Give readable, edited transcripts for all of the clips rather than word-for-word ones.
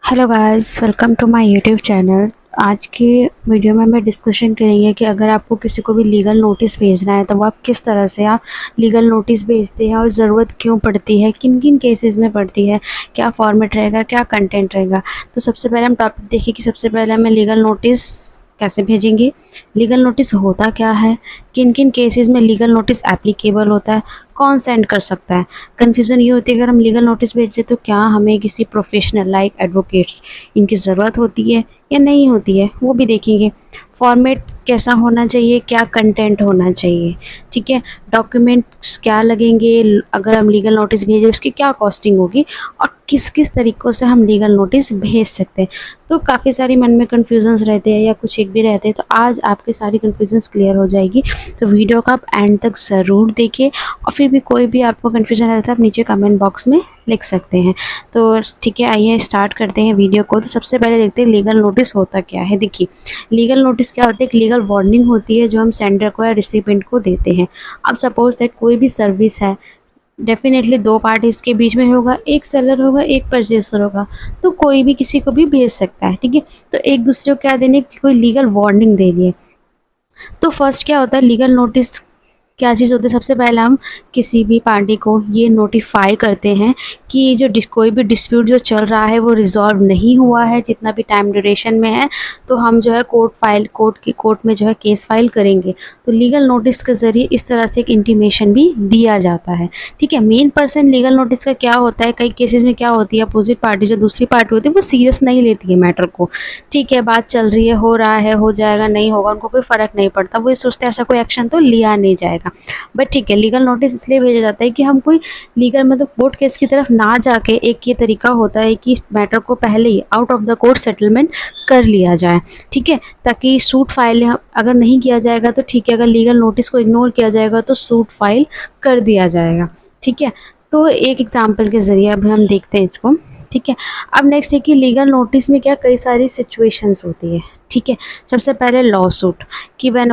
Hello guys, welcome to my YouTube channel. आज के video में मैं डिस्कशन करेंगे कि अगर आपको किसी को भी लीगल नोटिस भेजना है तो वो आप किस तरह से आप लीगल नोटिस भेजते हैं और ज़रूरत क्यों पड़ती है, किन किन केसेस में पड़ती है, क्या फॉर्मेट रहेगा, क्या कंटेंट रहेगा। तो सबसे पहले हम टॉपिक देखिए कि सबसे पहले हमें लीगल नोटिस कैसे भेजेंगे, लीगल नोटिस होता क्या है, किन किन केसेस में लीगल नोटिस एप्लीकेबल होता है, कौन सेंड कर सकता है। कन्फ्यूज़न ये होती है अगर हम लीगल नोटिस भेजें तो क्या हमें किसी प्रोफेशनल लाइक एडवोकेट्स इनकी ज़रूरत होती है या नहीं होती है, वो भी देखेंगे। फॉर्मेट कैसा होना चाहिए, क्या कंटेंट होना चाहिए, ठीक है। डॉक्यूमेंट्स क्या लगेंगे अगर हम लीगल नोटिस भेजें, उसकी क्या कॉस्टिंग होगी और किस किस तरीक़ों से हम लीगल नोटिस भेज सकते हैं। तो काफ़ी सारी मन में कन्फ्यूजन्स रहते हैं या कुछ एक भी रहते हैं, तो आज आपकी सारी कन्फ्यूजन्स क्लियर हो जाएगी। तो वीडियो को आप एंड तक ज़रूर देखिए और फिर भी कोई भी आपको कन्फ्यूजन रहता है आप नीचे कमेंट बॉक्स में लिख सकते हैं। तो ठीक है, आइए स्टार्ट करते हैं वीडियो को। तो सबसे पहले देखते हैं लीगल नोटिस होता क्या है। देखिए, लीगल नोटिस क्या होता है, एक लीगल वार्निंग होती है जो हम सेंडर को या रिसिपेंट को देते हैं। अब सपोज दैट कोई भी सर्विस है, डेफिनेटली दो पार्टीज़ के बीच में होगा, एक सेलर होगा, एक परचेसर होगा, तो कोई भी किसी को भी भेज सकता है, ठीक है। तो एक दूसरे को क्या देने, कोई लीगल वार्निंग देनी है। तो फर्स्ट क्या होता है, लीगल नोटिस क्या चीज़ होती है, सबसे पहले हम किसी भी पार्टी को ये नोटिफाई करते हैं कि जो कोई भी डिस्प्यूट जो चल रहा है वो रिजॉल्व नहीं हुआ है जितना भी टाइम ड्यूरेशन में है, तो हम जो है कोर्ट में जो है केस फाइल करेंगे। तो लीगल नोटिस के ज़रिए इस तरह से एक इंटीमेशन भी दिया जाता है, ठीक है। मेन पर्सन लीगल नोटिस का क्या होता है, कई केसेस में क्या होती है, अपोजिट पार्टी जो दूसरी पार्टी होती है वो सीरियस नहीं लेती है मैटर को, ठीक है। बात चल रही है, हो रहा है, हो जाएगा, नहीं होगा, उनको कोई फ़र्क नहीं पड़ता, वो ये सोचते हैं ऐसा कोई एक्शन तो लिया नहीं जाएगा। बट ठीक है, लीगल नोटिस इसलिए भेजा जाता है कि हम कोई लीगल मतलब कोर्ट केस की तरफ ना जाके, एक ये तरीका होता है कि मैटर को पहले ही out of the court settlement कर लिया जाए, ठीक है। ताकि सूट फाइल अगर नहीं किया जाएगा तो ठीक है, अगर लीगल नोटिस को इग्नोर किया जाएगा तो सूट फाइल कर दिया जाएगा, ठीक है। तो एक एग्जाम्पल के ज़रिए अब हम देखते हैं इसको, ठीक है। अब नेक्स्ट है कि लीगल नोटिस में क्या कई सारी सिचुएशंस होती है, ठीक है। सबसे पहले लॉ सूट, कि व्हेन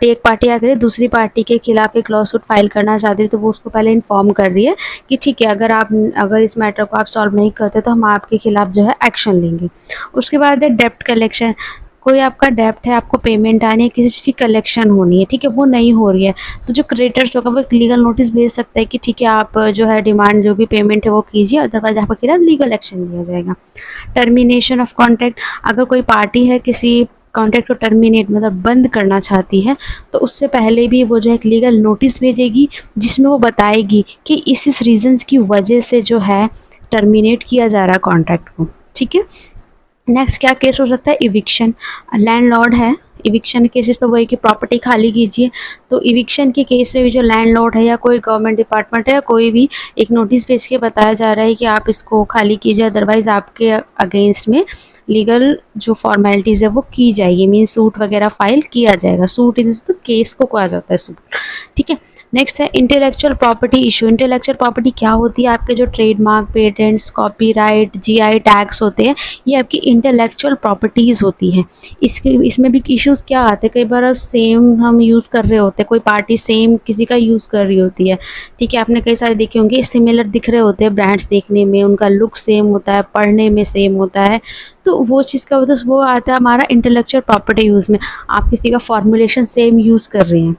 एक पार्टी अगर दूसरी पार्टी के खिलाफ एक लॉ सूट फाइल करना चाहती है तो वो उसको पहले इन्फॉर्म कर रही है कि ठीक है, अगर इस मैटर को आप सॉल्व नहीं करते तो हम आपके खिलाफ जो है एक्शन लेंगे। उसके बाद है डेप्ट कलेक्शन, कोई आपका डेप्ट है, आपको पेमेंट आनी है, किसी चीज़ की कलेक्शन होनी है, ठीक है, वो नहीं हो रही है, तो जो क्रेडिटर्स होगा वो एक लीगल नोटिस भेज सकता है कि ठीक है, आप जो है डिमांड जो भी पेमेंट है वो कीजिए, अदरवाइज आपके खिलाफ लीगल एक्शन लिया जाएगा। टर्मिनेशन ऑफ कॉन्ट्रैक्ट, अगर कोई पार्टी है किसी कॉन्ट्रैक्ट को टर्मिनेट मतलब बंद करना चाहती है तो उससे पहले भी वो जो है एक लीगल नोटिस भेजेगी जिसमें वो बताएगी कि इस रीजंस की वजह से जो है टर्मिनेट किया जा रहा है कॉन्ट्रैक्ट को, ठीक है। नेक्स्ट क्या केस हो सकता है, इविक्शन, लैंडलॉर्ड है, इविक्शन केसेस तो वही कि प्रॉपर्टी खाली कीजिए। तो इविक्शन के केस में भी जो लैंडलॉर्ड है या कोई गवर्नमेंट डिपार्टमेंट है या कोई भी एक नोटिस भेज के बताया जा रहा है कि आप इसको खाली कीजिए, अदरवाइज़ आपके अगेंस्ट में लीगल जो फॉर्मेलिटीज़ है वो की जाएगी, मीन सूट वगैरह फाइल किया जाएगा। सूट इन तो केस को कहा जाता है सूट, ठीक है। नेक्स्ट है intellectual property issue. Intellectual property क्या होती है, आपके जो trademark, patents, copyright, GI tags होते हैं, ये आपकी इंटेलेक्चुअल प्रॉपर्टीज़ होती हैं। इसमें भी इश्यूज़ क्या आते हैं, कई बार अब सेम हम यूज़ कर रहे होते हैं, कोई पार्टी सेम किसी का यूज़ कर रही होती है, ठीक है। आपने कई सारे देखे होंगे, सिमिलर दिख रहे होते हैं ब्रांड्स देखने में, उनका लुक सेम होता है, पढ़ने में सेम होता है, तो वो चीज़ का होता है, वो आता है हमारा इंटेलेक्चुअल प्रॉपर्टी यूज़ में। आप किसी का फॉर्मुलेशन सेम यूज़ कर रहे हैं,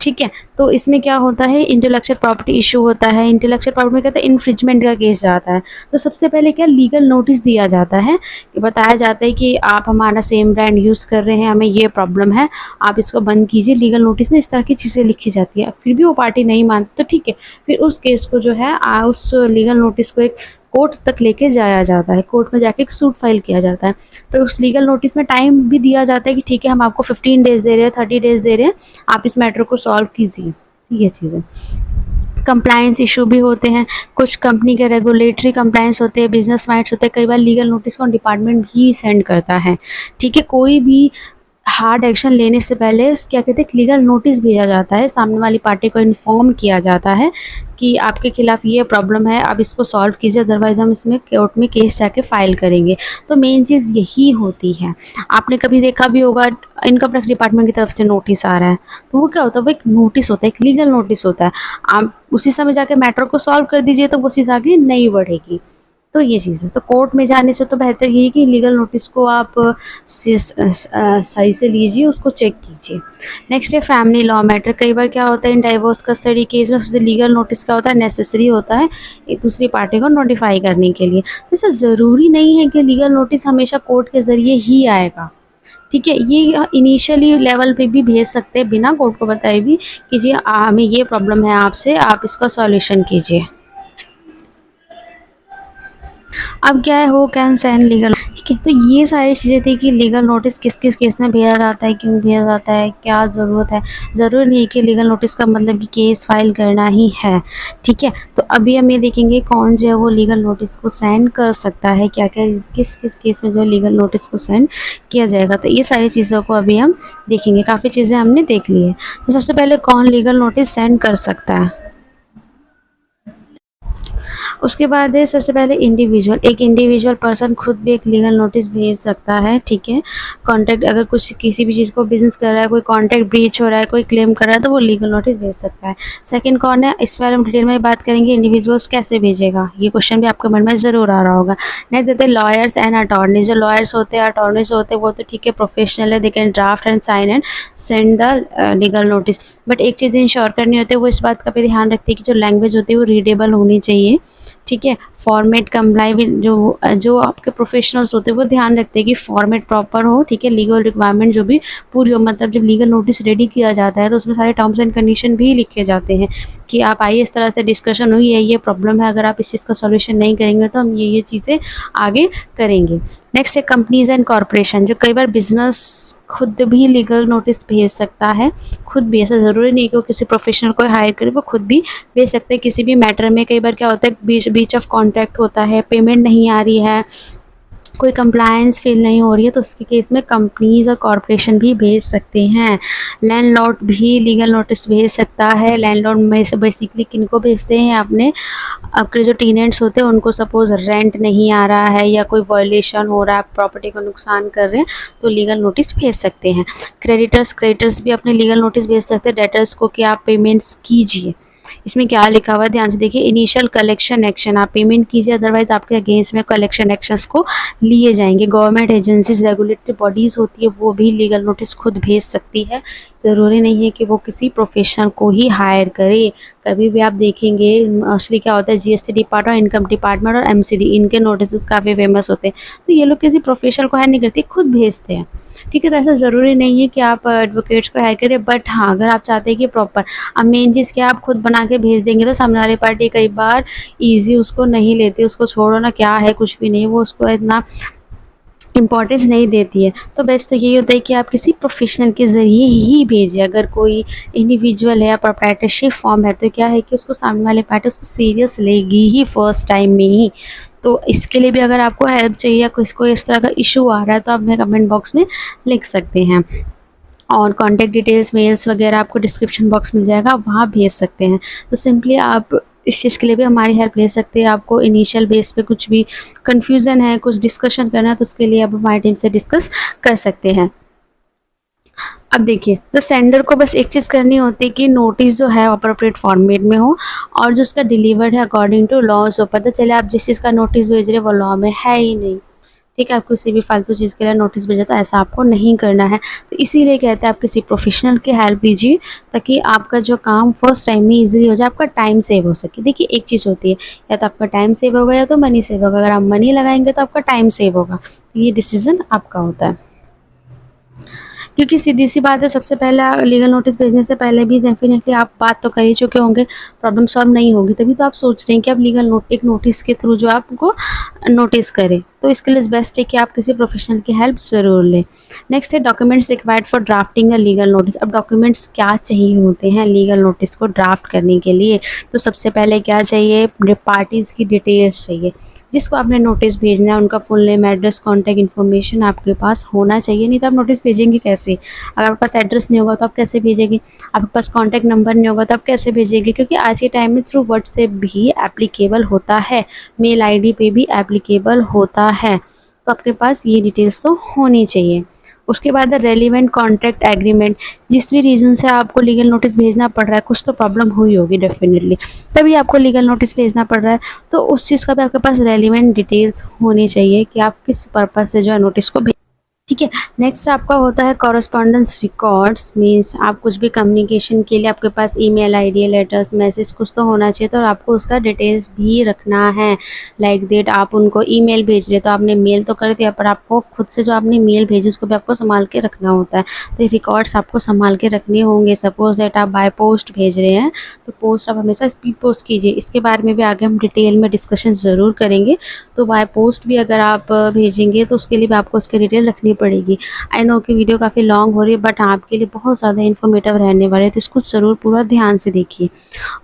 ठीक है। तो इसमें क्या होता है, इंटेलेक्चुअल प्रॉपर्टी इशू होता है। इंटेलेक्चुअल प्रॉपर्टी में कहते हैं इन्फ्रिंजमेंट का केस जाता है। तो सबसे पहले क्या लीगल नोटिस दिया जाता है कि बताया जाता है कि आप हमारा सेम ब्रांड यूज़ कर रहे हैं, हमें ये प्रॉब्लम है, आप इसको बंद कीजिए। लीगल नोटिस में इस तरह की चीज़ें लिखी जाती है। फिर भी वो पार्टी नहीं मानती तो ठीक है, फिर उस केस को जो है उस लीगल नोटिस को एक कोर्ट तक लेके जाया जाता है, कोर्ट में जाके एक सूट फाइल किया जाता है। तो उस लीगल नोटिस में टाइम भी दिया जाता है कि ठीक है, हम आपको 15 डेज़ दे रहे हैं, 30 डेज़ दे रहे हैं, आप इस मैटर को सॉल्व कीजिए, ये चीज़ें। कंप्लायंस इशू भी होते हैं, कुछ कंपनी के रेगुलेटरी कंप्लायंस होते हैं, बिजनेस माइट्स होते हैं, कई बार लीगल नोटिस को डिपार्टमेंट भी सेंड करता है, ठीक है। कोई भी हार्ड एक्शन लेने से पहले क्या कहते हैं, लीगल नोटिस भेजा जाता है, सामने वाली पार्टी को इन्फॉर्म किया जाता है कि आपके खिलाफ ये प्रॉब्लम है, आप इसको सॉल्व कीजिए, अदरवाइज़ हम इसमें कोर्ट में केस जाके फाइल करेंगे। तो मेन चीज़ यही होती है। आपने कभी देखा भी होगा, इनकम टैक्स डिपार्टमेंट की तरफ से नोटिस आ रहा है, तो वो क्या होता है, वो एक नोटिस होता है, एक लीगल नोटिस होता है। आप उसी समय जाके मैटर को सॉल्व कर दीजिए तो वो चीज़ आगे नहीं बढ़ेगी। तो ये चीज़ है। तो कोर्ट में जाने से तो बेहतर ये है कि लीगल नोटिस को आप सही से लीजिए, उसको चेक कीजिए। नेक्स्ट है फैमिली लॉ मैटर। कई बार क्या होता है इन डाइवोर्स कस्टडी केस में सबसे लीगल नोटिस क्या होता है, नेसेसरी होता है एक दूसरी पार्टी को नोटिफाई करने के लिए। तो ऐसा ज़रूरी नहीं है कि लीगल नोटिस हमेशा कोर्ट के ज़रिए ही आएगा, ठीक है। ये इनिशियली लेवल पे भी भेज सकते हैं बिना कोर्ट को बताए भी कि जी हमें ये प्रॉब्लम है आपसे, आप इसका सॉल्यूशन कीजिए। अब क्या है, हो कैन सेंड लीगल, ठीक है। तो ये सारी चीज़ें थी कि लीगल नोटिस किस किस केस में भेजा जाता है, क्यों भेजा जाता है, क्या ज़रूरत है। ज़रूरी नहीं है कि लीगल नोटिस का मतलब कि केस फाइल करना ही है, ठीक है। तो अभी हम ये देखेंगे कौन जो है वो लीगल नोटिस को सेंड कर सकता है, क्या क्या किस किस केस में जो है लीगल नोटिस को सेंड किया जाएगा। तो ये सारी चीज़ों को अभी हम देखेंगे। काफ़ी चीज़ें हमने देख ली है। तो सबसे पहले कौन लीगल नोटिस सेंड कर सकता है, उसके बाद है सबसे पहले इंडिविजुअल। एक इंडिविजुअल पर्सन खुद भी एक लीगल नोटिस भेज सकता है, ठीक है। कॉन्ट्रैक्ट अगर कुछ किसी भी चीज़ को बिजनेस कर रहा है, कोई कॉन्ट्रैक्ट ब्रीच हो रहा है, कोई क्लेम कर रहा है, तो वो लीगल नोटिस भेज सकता है। सेकंड कौन है, इस बारे में डिटेल में बात करेंगे। इंडिविजुअल्स कैसे भेजेगा, ये क्वेश्चन भी आपके मन में ज़रूर आ रहा होगा। नेक्स्ट देते हैं लॉयर्स एंड अटॉर्नी। जो लॉयर्स होते हैं, अटॉर्नीज होते हैं, वो तो ठीक है प्रोफेशनल है, they can draft and sign and send the legal notice. But एक चीज़ इंश्योर करनी होती है, वो इस बात का भी ध्यान रखती है कि जो लैंग्वेज होती है वो रीडेबल होनी चाहिए, ठीक है। फॉर्मेट कंप्लाई विद जो जो आपके प्रोफेशनल्स होते हैं वो ध्यान रखते हैं कि फॉर्मेट प्रॉपर हो, ठीक है। लीगल रिक्वायरमेंट जो भी पूरी हो, मतलब जब लीगल नोटिस रेडी किया जाता है तो उसमें सारे टर्म्स एंड कंडीशन भी लिखे जाते हैं कि आप आइए, इस तरह से डिस्कशन हुई है, ये प्रॉब्लम है, अगर आप इस चीज़ का सॉल्यूशन नहीं करेंगे तो हम ये चीज़ें आगे करेंगे। नेक्स्ट है कंपनीज एंड कॉरपोरेशन। जो कई बार बिजनेस खुद भी लीगल नोटिस भेज सकता है, खुद भी, ऐसा ज़रूरी नहीं कि वो किसी प्रोफेशनल को हायर करे, वो खुद भी भेज सकते हैं किसी भी मैटर में। कई बार क्या होता है बीच ऑफ कॉन्ट्रैक्ट होता है, पेमेंट नहीं आ रही है, कोई कंप्लायंस फील नहीं हो रही है, तो उसके केस में कंपनीज और कॉरपोरेशन भी भेज सकते हैं। लैंडलॉर्ड भी लीगल नोटिस भेज सकता है। लैंडलॉर्ड में से बेसिकली किनको भेजते हैं, अपने आपके जो टेनेंट्स होते हैं उनको, सपोज रेंट नहीं आ रहा है या कोई वायलेशन हो रहा है, प्रॉपर्टी को नुकसान कर रहे हैं, तो लीगल नोटिस भेज सकते हैं। क्रेडिटर्स भी अपने लीगल नोटिस भेज सकते हैं डेटर्स को कि आप पेमेंट्स कीजिए। इसमें क्या लिखा हुआ है ध्यान से देखिए, इनिशियल कलेक्शन एक्शन, आप पेमेंट कीजिए अदरवाइज आपके अगेंस्ट में कलेक्शन एक्शंस को लिए जाएंगे। गवर्नमेंट एजेंसीज, रेगुलेटरी बॉडीज़ होती है, वो भी लीगल नोटिस खुद भेज सकती है। ज़रूरी नहीं है कि वो किसी प्रोफेशनल को ही हायर करे। कभी भी आप देखेंगे मोस्टली क्या होता है, जीएसटी डिपार्टमेंट, इनकम डिपार्टमेंट और एमसीडी, इनके नोटिस काफ़ी फेमस होते हैं। तो ये लोग किसी प्रोफेशनल को हायर नहीं करते, खुद भेजते हैं, ठीक है। तो ऐसा ज़रूरी नहीं है कि आप एडवोकेट्स को हायर करें, बट हाँ अगर आप चाहते हैं कि प्रॉपर, अब मेन चीज़ क्या, आप खुद बना के भेज देंगे तो सामने वाली पार्टी कई बार ईजी उसको नहीं लेती, उसको छोड़ो ना, क्या है कुछ भी नहीं, वो उसको इतना इम्पॉर्टेंस नहीं देती है। तो बेस्ट तो यही होता है कि आप किसी प्रोफेशनल के ज़रिए ही भेजें। अगर कोई इंडिविजुअल है या प्रोप्राइटरशिप फॉर्म है तो क्या है कि उसको सामने वाले पार्टी उसको सीरियस लेगी ही फर्स्ट टाइम में ही। तो इसके लिए भी अगर आपको हेल्प चाहिए या किसको इस तरह का इशू आ रहा है तो आप हमें कमेंट बॉक्स में लिख सकते हैं, और कॉन्टैक्ट डिटेल्स, मेल्स वगैरह आपको डिस्क्रिप्शन बॉक्स मिल जाएगा, आप वहाँ भेज सकते हैं। तो सिंपली आप इस चीज़ के लिए भी हमारी हेल्प ले सकते हैं। आपको इनिशियल बेस पे कुछ भी कन्फ्यूज़न है, कुछ डिस्कशन करना है, तो उसके लिए आप हमारी टीम से डिस्कस कर सकते हैं। अब देखिए, तो सेंडर को बस एक चीज़ करनी होती है कि नोटिस जो है अप्रोप्रिएट फॉर्मेट में हो, और जो उसका डिलीवर्ड है अकॉर्डिंग टू लॉ, सो पता चले आप जिस चीज़ का नोटिस भेज रहे हैं वो लॉ में है ही नहीं, ठीक है। आप किसी भी फालतू चीज़ के लिए नोटिस भेजा, तो ऐसा आपको नहीं करना है। तो इसीलिए कहते हैं आप किसी प्रोफेशनल की हेल्प लीजिए, ताकि आपका जो काम फर्स्ट टाइम में इजीली हो जाए, आपका टाइम सेव हो सके। देखिए एक चीज़ होती है, या तो आपका टाइम सेव होगा या तो मनी सेव होगा। अगर आप मनी लगाएंगे तो आपका टाइम सेव होगा, तो ये डिसीजन आपका होता है। क्योंकि सीधी सी बात है, सबसे पहला लीगल नोटिस भेजने से पहले भी डेफिनेटली आप बात तो कर ही चुके होंगे, प्रॉब्लम सॉल्व नहीं होगी, तभी तो आप सोच रहे हैं कि आप लीगल एक नोटिस के थ्रू जो आपको नोटिस करें। तो इसके लिए बेस्ट है कि आप किसी प्रोफेशनल की हेल्प ज़रूर लें। नेक्स्ट है documents required for drafting a legal notice. अब डॉक्यूमेंट्स क्या चाहिए होते हैं लीगल नोटिस को ड्राफ्ट करने के लिए, तो सबसे पहले क्या चाहिए, पार्टीज़ की डिटेल्स चाहिए, जिसको आपने नोटिस भेजना है उनका full name, address, contact information आपके पास होना चाहिए, नहीं तो आप नोटिस भेजेंगे कैसे। अगर आपके पास एड्रेस नहीं होगा तो आप कैसे भेजेंगे, आपके पास कॉन्टैक्ट नंबर नहीं होगा तो आप कैसे भेजेंगे, क्योंकि आज के टाइम में थ्रू व्हाट्सएप भी एप्लीकेबल होता है, मेल आईडी पे भी एप्लीकेबल होता है, तो आपके पास ये डिटेल्स तो होनी चाहिए। उसके बाद है रेलिवेंट कॉन्ट्रैक्ट एग्रीमेंट, जिस भी रीज़न से आपको लीगल नोटिस भेजना पड़ रहा है, कुछ तो प्रॉब्लम हुई होगी डेफिनेटली, तभी आपको लीगल नोटिस भेजना पड़ रहा है। तो उस चीज़ का भी आपके पास रेलिवेंट डिटेल्स होनी चाहिए कि आप किस पर्पज़ से जो है नोटिस को ठीक है। नेक्स्ट आपका होता है कॉरेस्पॉन्डेंस रिकॉर्ड्स, मीन्स आप कुछ भी कम्युनिकेशन के लिए आपके पास ईमेल आईडी, लेटर्स, मैसेज कुछ तो होना चाहिए, तो आपको उसका डिटेल्स भी रखना है। लाइक दैट आप उनको ईमेल भेज रहे तो आपने मेल तो कर दिया, पर आपको खुद से जो आपने मेल भेजी उसको भी आपको संभाल के रखना होता है। तो ये रिकॉर्ड्स आपको संभाल के रखने होंगे। सपोज दैट आप बाय पोस्ट भेज रहे हैं तो पोस्ट आप हमेशा स्पीड पोस्ट कीजिए। इसके बारे में भी आगे हम डिटेल में डिस्कशन ज़रूर करेंगे। तो बाय पोस्ट भी अगर आप भेजेंगे तो उसके लिए भी आपको उसकी डिटेल रखनी पड़ेगी। आई नो कि वीडियो काफ़ी लॉन्ग हो रही है, बट आपके लिए बहुत ज़्यादा इन्फॉर्मेटिव रहने वाले है, तो इसको ज़रूर पूरा ध्यान से देखिए।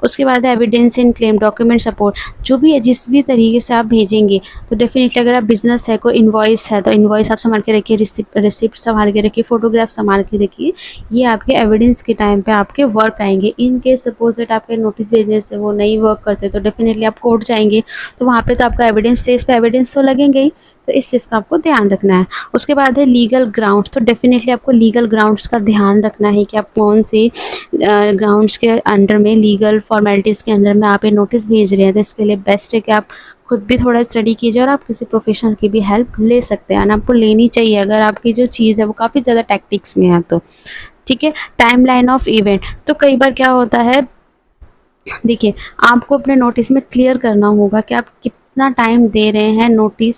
उसके बाद है evidence in claim document support, जो भी है जिस भी तरीके से आप भेजेंगे। तो डेफिनेटली अगर आप बिजनेस है, कोई इन्वॉइस है तो इन्वॉइस आप संभाल के रखिए, रिसिप्ट संभाल के रखिए, फोटोग्राफ संभाल के रखिए। ये आपके एविडेंस के टाइम पे आपके वर्क आएंगे। इन केस सपोज दैट आपके नोटिस भेजने से वो नहीं वर्क करते तो डेफिनेटली आप कोर्ट जाएंगे, तो वहाँ पे तो आपका एविडेंस से इस पे एविडेंस तो लगेंगे ही। तो इस चीज़ का आपको ध्यान रखना है। उसके बाद है लीगल ग्राउंड्स, तो डेफिनेटली आपको लीगल ग्राउंड्स का ध्यान रखना है कि आप कौन से ग्राउंड्स के अंडर में, लीगल फॉर्मेलिटीज़ के अंडर में आप ये नोटिस भेज रहे हैं। तो इसके लिए बेस्ट है कि आप खुद भी थोड़ा स्टडी कीजिए और आप किसी प्रोफेशनल की भी हेल्प ले सकते हैं, और आपको लेनी चाहिए अगर आपकी जो चीज़ है वो काफ़ी ज़्यादा टैक्टिक्स में है तो। ठीक है। टाइम लाइन ऑफ इवेंट, तो कई बार क्या होता है, देखिए आपको अपने नोटिस में क्लियर करना होगा कि आप कितना टाइम दे रहे हैं नोटिस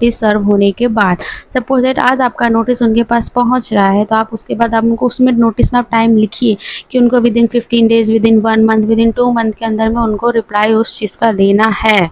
सर्व होने के बाद। सपोज दैट आज आपका नोटिस उनके पास पहुंच रहा है, तो आप उसके बाद आप उनको उसमें नोटिस में आप टाइम लिखिए कि उनको with in 15 days, with in 1 month, with in 2 month के अंदर में उनको रिप्लाई उस चीज़ का देना है।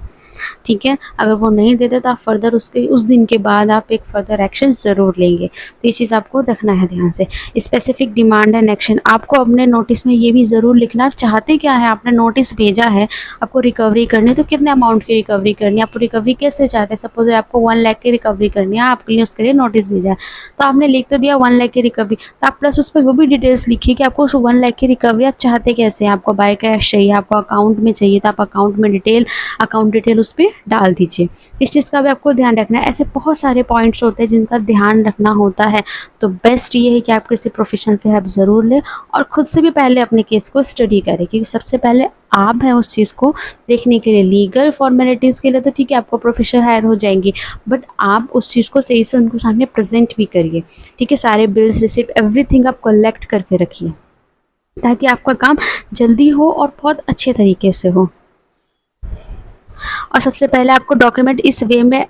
ठीक है। अगर वो नहीं देते तो आप फर्दर उसके उस दिन के बाद आप एक फर्दर एक्शन ज़रूर लेंगे। तो ये चीज़ आपको रखना है ध्यान से। स्पेसिफिक डिमांड एंड एक्शन, आपको अपने नोटिस में ये भी ज़रूर लिखना आप चाहते क्या है। आपने नोटिस भेजा है, आपको रिकवरी करनी है, तो कितने अमाउंट की रिकवरी करनी है, आपको रिकवरी कैसे चाहते हैं। सपोज आपको 1 लाख की रिकवरी करनी है, आपके लिए उसके लिए नोटिस भेजा है, तो आपने लिख तो दिया 1 लाख की रिकवरी, तो आप प्लस उस पर वो भी डिटेल्स लिखिए कि आपको उस 1 लाख की रिकवरी आप चाहते कैसे हैं। आपको बाय कैश चाहिए, आपको अकाउंट में चाहिए, तो आप अकाउंट में अकाउंट डिटेल उस पर डाल दीजिए। इस चीज़ का भी आपको ध्यान रखना है। ऐसे बहुत सारे पॉइंट्स होते हैं जिनका ध्यान रखना होता है। तो बेस्ट ये है कि आप किसी प्रोफेशनल से हेल्प ज़रूर लें और ख़ुद से भी पहले अपने केस को स्टडी करें, क्योंकि सबसे पहले आप हैं उस चीज़ को देखने के लिए। लीगल फॉर्मेलिटीज़ के लिए तो ठीक है आपको प्रोफेशनल हायर हो जाएंगी, बट आप उस चीज़ को सही से उनको सामने प्रेजेंट भी करिए। ठीक है। सारे बिल्स, रिसिप्ट, एवरीथिंग आप कलेक्ट करके रखिए ताकि आपका काम जल्दी हो और बहुत अच्छे तरीके से हो। और सबसे पहले आपको डॉक्यूमेंट इस वे में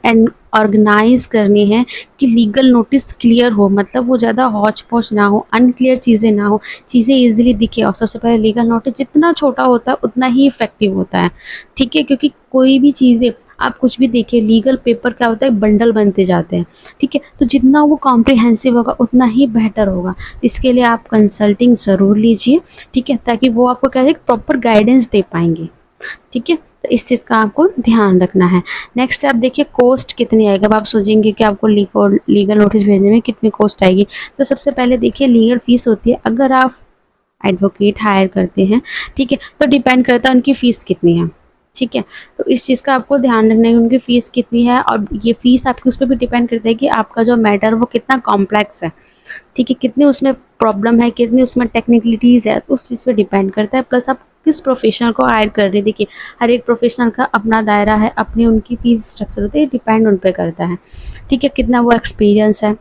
ऑर्गेनाइज करनी है कि लीगल नोटिस क्लियर हो, मतलब वो ज़्यादा हौच पौच ना हो, अनक्लियर चीज़ें ना हो, चीज़ें इजीली दिखे। और सबसे पहले लीगल नोटिस जितना छोटा होता है उतना ही इफेक्टिव होता है। ठीक है। क्योंकि कोई भी चीज़ें आप कुछ भी देखिए, लीगल पेपर क्या होता है, बंडल बनते जाते हैं। ठीक है। तो जितना वो कॉम्प्रिहेंसिव होगा उतना ही बेहतर होगा। इसके लिए आप कंसल्टिंग ज़रूर लीजिए। ठीक है। ताकि वो आपको क्या है, प्रॉपर गाइडेंस दे पाएंगे। ठीक है। तो इस चीज़ का आपको ध्यान रखना है। नेक्स्ट आप देखिए कॉस्ट कितनी आएगी। अब आप सोचेंगे कि आपको लीगल नोटिस भेजने में कितनी कॉस्ट आएगी, तो सबसे पहले देखिए लीगल फीस होती है। अगर आप एडवोकेट हायर करते हैं, ठीक है, तो डिपेंड करता है उनकी फ़ीस कितनी है। ठीक है। तो इस चीज़ का आपको ध्यान रखना है कि उनकी फ़ीस कितनी है, और ये फ़ीस आपकी उस पर भी डिपेंड करता है कि आपका जो मैटर वो कितना कॉम्प्लेक्स है। ठीक है। कितनी उसमें प्रॉब्लम है, कितनी उसमें टेक्निकलिटीज़ है, तो उस चीज़ पे डिपेंड करता है। प्लस आप किस प्रोफेशनल को हायर कर रहे हैं। देखिए हर एक प्रोफेशनल का अपना दायरा है, अपनी उनकी फीस स्ट्रक्चर होती है, डिपेंड उन पे करता है। ठीक है। कितना वो एक्सपीरियंस है,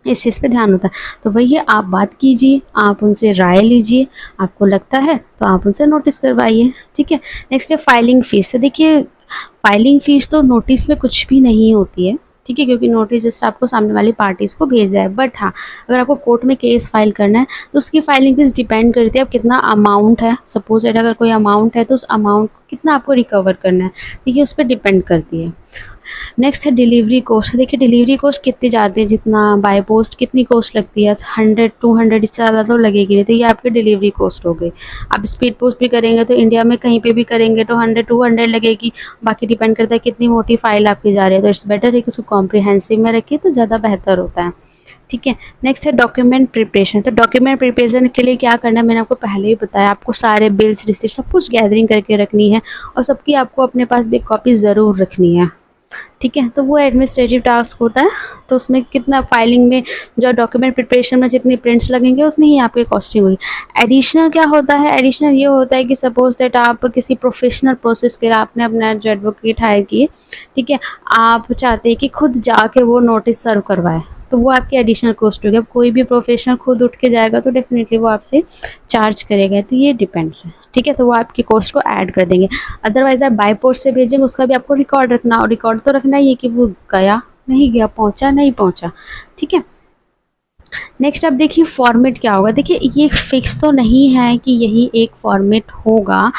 इस चीज़ पे ध्यान होता है। तो वही आप बात कीजिए, आप उनसे राय लीजिए, आपको लगता है तो आप उनसे नोटिस करवाइए। ठीक है। नेक्स्ट है फाइलिंग फ़ीस। तो देखिए फाइलिंग फ़ीस तो नोटिस में कुछ भी नहीं होती है। ठीक है। क्योंकि नोटिस जस्ट आपको सामने वाली पार्टीज़ को भेजा है। बट हाँ, अगर आपको कोर्ट में केस फाइल करना है तो उसकी फाइलिंग फीस डिपेंड करती है अब कितना अमाउंट है। सपोज अगर कोई अमाउंट है तो उस अमाउंट कितना आपको रिकवर करना है, देखिए उस पर डिपेंड करती है। नेक्स्ट है डिलीवरी कॉस्ट। देखिए डिलीवरी कॉस्ट कितनी जाती है, जितना बाय पोस्ट कितनी कॉस्ट लगती है, 100-200 इससे ज़्यादा तो लगेगी नहीं। तो ये आपकी डिलीवरी कॉस्ट हो गई। आप स्पीड पोस्ट भी करेंगे तो इंडिया में कहीं पे भी करेंगे तो 100-200 लगेगी। बाकी डिपेंड करता है कितनी मोटी फाइल आपकी जा रही है। तो इट्स बेटर है कि उसको कॉम्प्रिहेंसिव में रखिए तो ज़्यादा बेहतर होता है। ठीक है। नेक्स्ट है डॉक्यूमेंट प्रिपरेशन। तो डॉक्यूमेंट प्रिपरेशन के लिए क्या करना है मैंने आपको पहले ही बताया। आपको सारे बिल्स, रिसिप्ट सब कुछ गैदरिंग करके रखनी है, और सबकी आपको अपने पास भी कॉपी ज़रूर रखनी है। ठीक है। तो वो एडमिनिस्ट्रेटिव टास्क होता है, तो उसमें कितना फाइलिंग में जो डॉक्यूमेंट प्रिपरेशन में जितने प्रिंट्स लगेंगे उतनी ही आपकी कॉस्टिंग होगी। एडिशनल क्या होता है, एडिशनल ये होता है कि सपोज दैट आप किसी प्रोफेशनल प्रोसेस के लिए आपने अपना जो एडवोकेट हायर किए, ठीक है, आप चाहते हैं कि खुद जाके वो नोटिस सर्व करवाए, तो वो आपकी एडिशनल कॉस्ट होगी। अब कोई भी प्रोफेशनल खुद उठ के जाएगा तो डेफिनेटली वो आपसे चार्ज करेगा, तो ये डिपेंड्स है, ठीक है। तो वो आपकी कॉस्ट को ऐड कर देंगे। अदरवाइज आप बाय पोस्ट से भेजेंगे, उसका भी आपको रिकॉर्ड रखना, और रिकॉर्ड तो रखना ही है कि वो गया नहीं गया, पहुंचा नहीं पहुंचा, ठीक है। नेक्स्ट आप देखिए फॉर्मेट क्या होगा। देखिए ये फिक्स तो नहीं है कि यही एक फॉर्मेट होगा,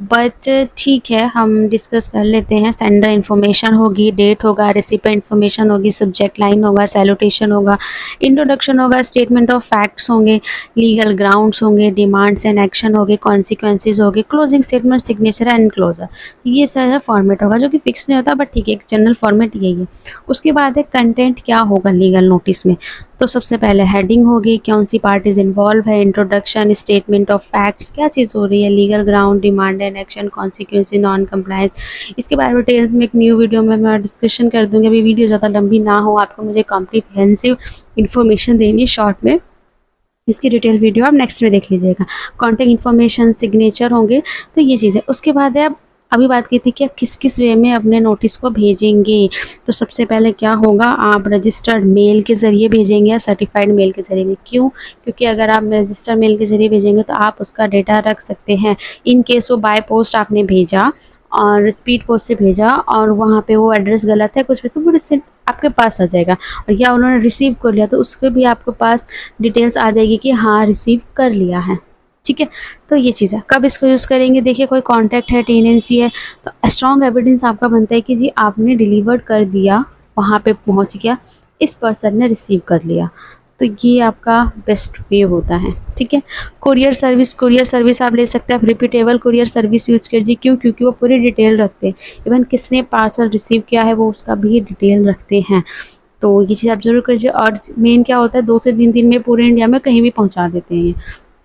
बट ठीक है हम डिस्कस कर लेते हैं। सेंडर इन्फॉर्मेशन होगी, डेट होगा, रेसिपिएंट इन्फॉर्मेशन होगी, सब्जेक्ट लाइन होगा, सैल्यूटेशन होगा, इंट्रोडक्शन होगा, स्टेटमेंट ऑफ फैक्ट्स होंगे, लीगल ग्राउंड्स होंगे, डिमांड्स एंड एक्शन होंगे, कॉन्सिक्वेंसेज होंगे, closing statement, signature and closure. ये सारा फॉर्मेट होगा जो कि फिक्स नहीं होता, बट ठीक है एक जनरल फॉर्मेट यही है। उसके बाद है कंटेंट क्या होगा लीगल नोटिस में। तो सबसे पहले हेडिंग होगी, कौन सी पार्टीज इन्वॉल्व है, इंट्रोडक्शन, स्टेटमेंट ऑफ फैक्ट्स, क्या चीज़ हो रही है, legal ground, demand and action, consequences, non compliance. इसके बारे में डिटेल्स में एक न्यू वीडियो में मैं डिस्कशन कर दूंगी। अभी वीडियो ज़्यादा लंबी ना हो, आपको मुझे कॉम्प्रिहेंसिव इन्फॉर्मेशन देनी है शॉर्ट में, इसकी डिटेल वीडियो आप नेक्स्ट में देख लीजिएगा। कॉन्टैक्ट इन्फॉर्मेशन, सिग्नेचर होंगे, तो ये चीज़ है। उसके बाद है, अब अभी बात की थी कि आप किस किस वे में अपने नोटिस को भेजेंगे। तो सबसे पहले क्या होगा, आप रजिस्टर्ड मेल के ज़रिए भेजेंगे या सर्टिफाइड मेल के ज़रिए। क्यों? क्योंकि अगर आप रजिस्टर्ड मेल के ज़रिए भेजेंगे तो आप उसका डेटा रख सकते हैं। इन केस वो बाय पोस्ट आपने भेजा और स्पीड पोस्ट से भेजा और वहाँ पे वो एड्रेस गलत है कुछ भी, तो वो रिसीव आपके पास आ जाएगा। और या उन्होंने रिसीव कर लिया तो उसके भी आपके पास डिटेल्स आ जाएगी कि हाँ रिसीव कर लिया है, ठीक है। तो ये चीज़ है। कब इसको यूज़ करेंगे, देखिए कोई कॉन्टैक्ट है, टेनेंसी है, तो स्ट्रॉन्ग एविडेंस आपका बनता है कि जी आपने डिलीवर्ड कर दिया, वहाँ पे पहुँच गया, इस पर्सन ने रिसीव कर लिया, तो ये आपका बेस्ट वे होता है, ठीक है। कुरियर सर्विस, कुरियर सर्विस आप ले सकते हैं, आप रिपीटेबल कुरियर सर्विस यूज़ कीजिए। क्यों? क्योंकि वो पूरी डिटेल रखते हैं, इवन किसने पार्सल रिसीव किया है वो उसका भी डिटेल रखते हैं। तो ये चीज़ आप ज़रूर कीजिए। और मेन क्या होता है, 2 से 3 दिन में पूरे इंडिया में कहीं भी पहुंचा देते हैं ये,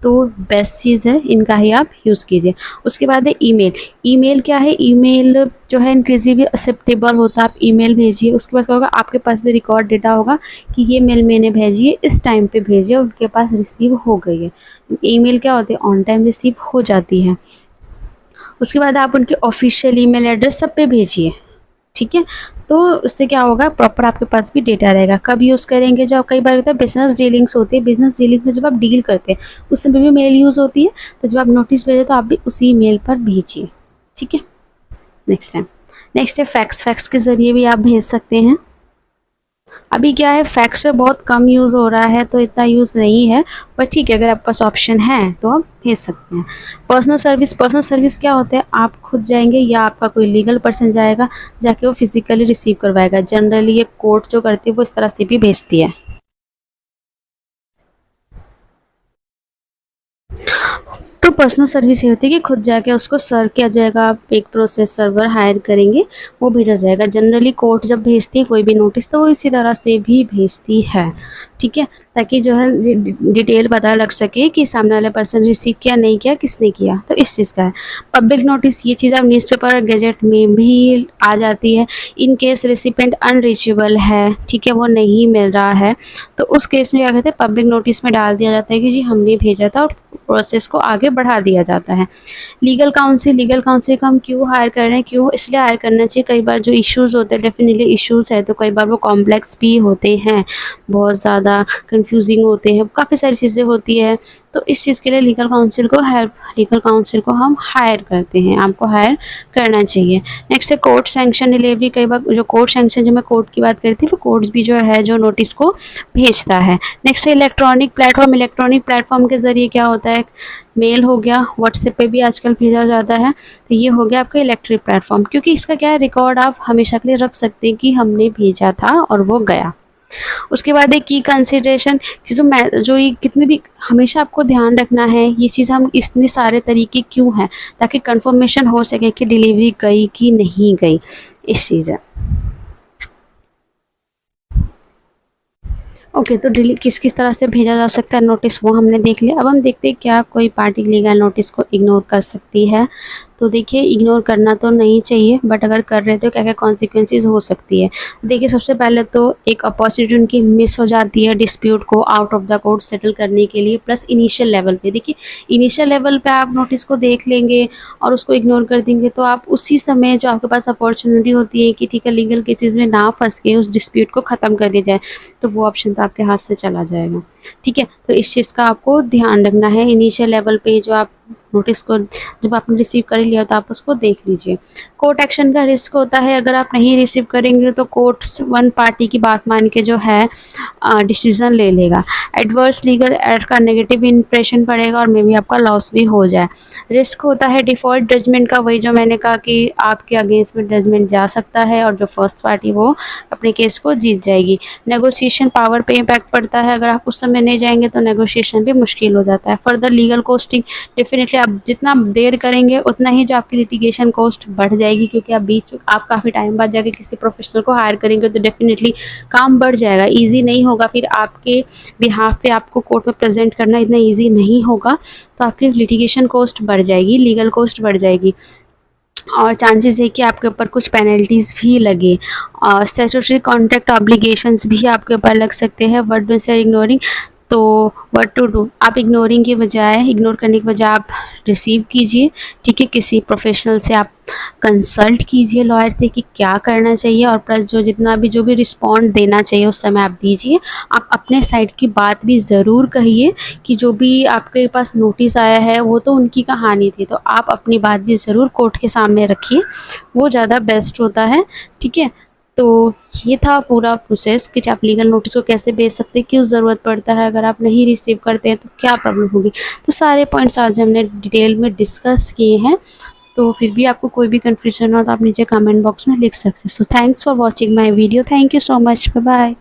तो बेस्ट चीज़ है, इनका ही आप यूज़ कीजिए। उसके बाद है ईमेल। ईमेल क्या है, ईमेल जो है इंक्रीजिबली एक्सेप्टेबल होता है, आप ईमेल भेजिए। उसके बाद क्या होगा, आपके पास भी रिकॉर्ड डेटा होगा कि ये मेल मैंने भेजी है, इस टाइम पे भेजी है, उनके पास रिसीव हो गई है। ईमेल क्या होती है, ऑन टाइम रिसीव हो जाती है। उसके बाद आप उनके ऑफिशियल ईमेल एड्रेस सब पे भेजिए, ठीक है। तो उससे क्या होगा, प्रॉपर आपके पास भी डेटा रहेगा। कब यूज़ करेंगे, जो कई बार होता है बिजनेस डीलिंग्स होती है, बिजनेस डीलिंग्स में जब आप डील करते हैं उस समय भी मेल यूज़ होती है, तो जब आप नोटिस भेजें तो आप भी उसी मेल पर भेजिए, ठीक है। नेक्स्ट है फैक्स। फैक्स के ज़रिए भी आप भेज सकते हैं। अभी क्या है, फैक्स से बहुत कम यूज़ हो रहा है, तो इतना यूज़ नहीं है, पर ठीक है अगर आपके पास ऑप्शन है तो आप भेज सकते हैं। Personal service. पर्सनल सर्विस क्या होता है, आप खुद जाएंगे या आपका कोई लीगल पर्सन जाएगा, जाके वो फिजिकली रिसीव करवाएगा। जनरली ये कोर्ट जो करती है वो इस तरह से भी भेजती है। तो पर्सनल सर्विस ये होती है कि खुद जाके उसको सर्व किया जाएगा, आप एक प्रोसेस सर्वर हायर करेंगे, वो भेजा जाएगा। जनरली कोर्ट जब भेजती है कोई भी नोटिस तो वो इसी तरह से भी भेजती है, ठीक है, ताकि जो है डिटेल पता लग सके कि सामने वाले पर्सन रिसीव किया नहीं किया, किसने किया, तो इस चीज़ का है। पब्लिक नोटिस, ये चीज़ आप न्यूज़पेपर और गैजेट में भी आ जाती है। इन केस रेसिपेंट अनरीचेबल है, ठीक है, वो नहीं मिल रहा है, तो उस केस में क्या कहते हैं, पब्लिक नोटिस में डाल दिया जाता है कि जी हमने भेजा था, और प्रोसेस को आगे बढ़ा दिया जाता है। Legal council. लीगल काउंसिल को हम क्यों हायर कर रहे हैं, क्यों इसलिए हायर करना चाहिए, कई बार जो इश्यूज़ होते हैं, डेफिनेटली इश्यूज़ है तो कई बार वो कॉम्प्लेक्स भी होते हैं, बहुत ज़्यादा कंफ्यूजिंग होते हैं, काफ़ी सारी चीज़ें होती है, तो इस चीज़ के लिए लीगल काउंसिल को हम हायर करते हैं, आपको हायर करना चाहिए। नेक्स्ट है कोर्ट सैंक्शन डिलीवरी। कई बार जो कोर्ट सैंक्शन, जो मैं कोर्ट की बात करती हूँ, वो कोर्ट भी जो है जो नोटिस को भेजता है। नेक्स्ट है इलेक्ट्रॉनिक प्लेटफॉर्म। इलेक्ट्रॉनिक प्लेटफॉर्म के ज़रिए क्या होता है, मेल हो गया, व्हाट्सएप पे भी आजकल भेजा जाता है, तो ये हो गया आपका इलेक्ट्रिक प्लेटफॉर्म, क्योंकि इसका क्या है, रिकॉर्ड आप हमेशा के लिए रख सकते हैं कि हमने भेजा था और वो गया। उसके बाद एक की कंसिडरेशन, कि जो ये कितने भी, हमेशा आपको ध्यान रखना है ये चीज़, हम इतने सारे तरीके क्यों हैं, ताकि कंफर्मेशन हो सके कि डिलीवरी गई कि नहीं गई, इस चीज़ है। ओके, तो किस किस तरह से भेजा जा सकता है नोटिस, वो हमने देख लिया। अब हम देखते हैं क्या कोई पार्टी लीगल नोटिस को इग्नोर कर सकती है। तो देखिए इग्नोर करना तो नहीं चाहिए, बट अगर कर रहे हो तो क्या क्या कॉन्सिक्वेंसेज हो सकती है। देखिए सबसे पहले तो एक अपॉर्चुनिटी उनकी मिस हो जाती है डिस्प्यूट को out of the court settle करने के लिए। प्लस इनिशियल लेवल पे देखिए, इनिशियल लेवल पे आप नोटिस को देख लेंगे और उसको इग्नोर कर देंगे तो आप उसी समय जो आपके पास अपॉर्चुनिटी होती है कि ठीक है लीगल केसेस में ना फंस के उस डिस्प्यूट को ख़त्म कर दिया जाए, तो वो ऑप्शन तो आपके हाथ से चला जाएगा। ठीक है, तो इस चीज़ का आपको ध्यान रखना है। इनिशियल लेवल पे जो आप नोटिस को जब आपने रिसीव कर लिया तो आप उसको देख लीजिए। कोर्ट एक्शन का रिस्क होता है, अगर आप नहीं रिसीव करेंगे तो कोर्ट वन पार्टी की बात मान के जो है डिसीज़न ले लेगा। एडवर्स लीगल एड का नेगेटिव इंप्रेशन पड़ेगा और मे बी आपका लॉस भी हो जाए। रिस्क होता है डिफ़ॉल्ट जजमेंट का, वही जो मैंने कहा कि आपके अगेंस्ट में जजमेंट जा सकता है और जो फर्स्ट पार्टी वो अपने केस को जीत जाएगी। नेगोशिएशन पावर पे इम्पैक्ट पड़ता है, अगर आप उस समय नहीं जाएंगे तो नेगोशिएशन भी मुश्किल हो जाता है। फर्दर लीगल कॉस्टिंग, डेफिनेटली आप जितना देर करेंगे उतना ही जो आपकी लिटिगेशन कॉस्ट बढ़ जाएगी, क्योंकि आप काफ़ी टाइम बाद जाके किसी प्रोफेशनल को हायर करेंगे तो डेफिनेटली काम बढ़ जाएगा, ईजी नहीं होगा। फिर आपके बिहाफ पे आपको कोर्ट में प्रेजेंट करना इतना ईजी नहीं होगा, तो आपकी लिटिगेशन कॉस्ट बढ़ जाएगी, लीगल कॉस्ट बढ़ जाएगी और चांसेस है कि आपके ऊपर कुछ पेनल्टीज़ भी लगे और स्टैट्यूटरी कॉन्ट्रैक्ट ऑब्लिगेशंस भी आपके ऊपर लग सकते हैं। व्हाट डू से इग्नोरिंग, तो व्हाट टू डू, आप इग्नोर करने के बजाय आप रिसीव कीजिए। ठीक है, किसी प्रोफेशनल से आप कंसल्ट कीजिए लॉयर से कि क्या करना चाहिए, और प्लस जो भी रिस्पॉन्ड देना चाहिए उस समय आप दीजिए। आप अपने साइड की बात भी ज़रूर कहिए कि जो भी आपके पास नोटिस आया है वो तो उनकी कहानी थी, तो आप अपनी बात भी ज़रूर कोर्ट के सामने रखिए, वो ज़्यादा बेस्ट होता है। ठीक है, तो ये था पूरा प्रोसेस कि आप लीगल नोटिस को कैसे भेज सकते हैं, क्यों ज़रूरत पड़ता है, अगर आप नहीं रिसीव करते हैं तो क्या प्रॉब्लम होगी। तो सारे पॉइंट्स आज हमने डिटेल में डिस्कस किए हैं। तो फिर भी आपको कोई भी कन्फ्यूजन हो तो आप नीचे कमेंट बॉक्स में लिख सकते हैं। So thanks for watching my video, thank you so much, bye bye.